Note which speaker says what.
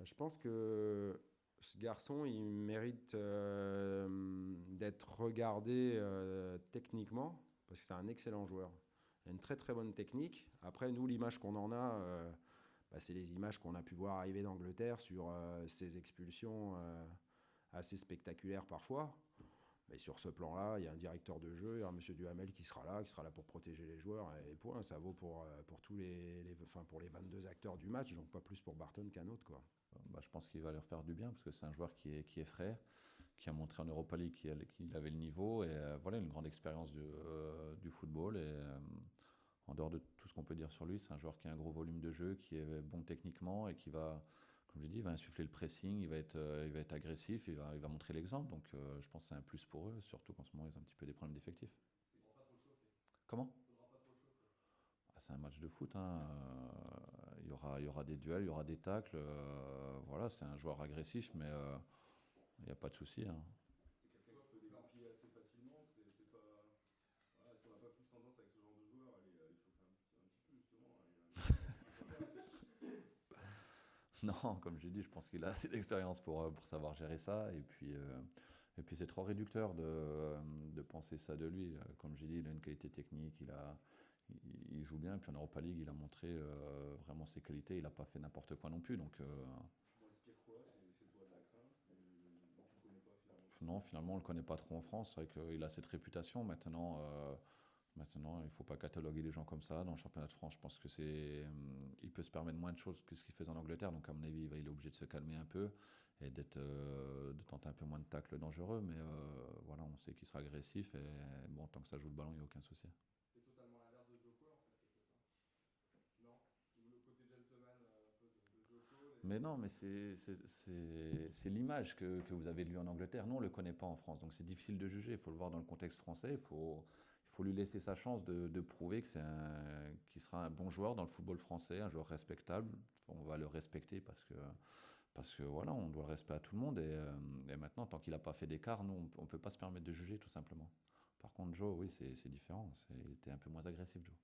Speaker 1: Je pense que ce garçon, il mérite d'être regardé techniquement, parce que c'est un excellent joueur. Il a une très très bonne technique. Après, nous, l'image qu'on en a, c'est les images qu'on a pu voir arriver d'Angleterre sur ces expulsions assez spectaculaires parfois. Mais sur ce plan-là, il y a un directeur de jeu, il y a un monsieur Duhamel qui sera là pour protéger les joueurs, et point. Ça vaut pour tous enfin, pour les 22 acteurs du match, donc pas plus pour Barton qu'un autre, quoi.
Speaker 2: Je pense qu'il va leur faire du bien parce que c'est un joueur qui est frais, qui a montré en Europa League qu'il avait le niveau et voilà une grande expérience du football. En dehors de tout ce qu'on peut dire sur lui, c'est un joueur qui a un gros volume de jeu, qui est bon techniquement et qui va, comme je dis, il va insuffler le pressing, il va être agressif, il va montrer l'exemple. Donc je pense que c'est un plus pour eux, surtout qu'en ce moment ils ont un petit peu des problèmes d'effectifs. Comment? C'est un match de foot, hein. Il y aura des duels, il y aura des tacles. Voilà, c'est un joueur agressif, mais il n'y a pas de souci, hein.
Speaker 3: C'est quelqu'un qui peut dégoupiller assez facilement. C'est pas. Voilà, est-ce qu'on n'a pas plus tendance avec ce genre de joueur à les chauffer un petit peu justement
Speaker 2: Non, comme j'ai dit, je pense qu'il a assez d'expérience pour savoir gérer ça. Et puis c'est trop réducteur de penser ça de lui. Comme j'ai dit, il a une qualité technique, il joue bien. Et puis en Europa League, il a montré vraiment ses qualités. Il n'a pas fait n'importe quoi non plus. Donc
Speaker 3: Bon, inspire quoi? C'est toi de la crainte? Tu le connais pas finalement, tu sais
Speaker 2: non,
Speaker 3: pas trop.
Speaker 2: finalement, on ne le connaît pas trop en France. C'est vrai qu'il a cette réputation. Maintenant, il ne faut pas cataloguer les gens comme ça. Dans le championnat de France, je pense que il peut se permettre moins de choses que ce qu'il faisait en Angleterre. Donc, à mon avis, il est obligé de se calmer un peu et de tenter un peu moins de tacles dangereux. Mais voilà, on sait qu'il sera agressif. Et bon, tant que ça joue le ballon, il n'y a aucun souci.
Speaker 3: C'est totalement l'inverse de Joko en fait, quelque part. Non? Ou le côté gentleman un peu de Joko.
Speaker 2: Mais non, mais c'est l'image que vous avez de lui en Angleterre. Nous, on ne le connaît pas en France. Donc, c'est difficile de juger. Il faut le voir dans le contexte français. Il faut lui laisser sa chance de prouver qu'il sera un bon joueur dans le football français, un joueur respectable. On va le respecter parce que voilà, on doit le respect à tout le monde. Et maintenant, tant qu'il n'a pas fait d'écart, nous, on ne peut pas se permettre de juger tout simplement. Par contre, Joe, oui, c'est différent. Il était un peu moins agressif, Joe.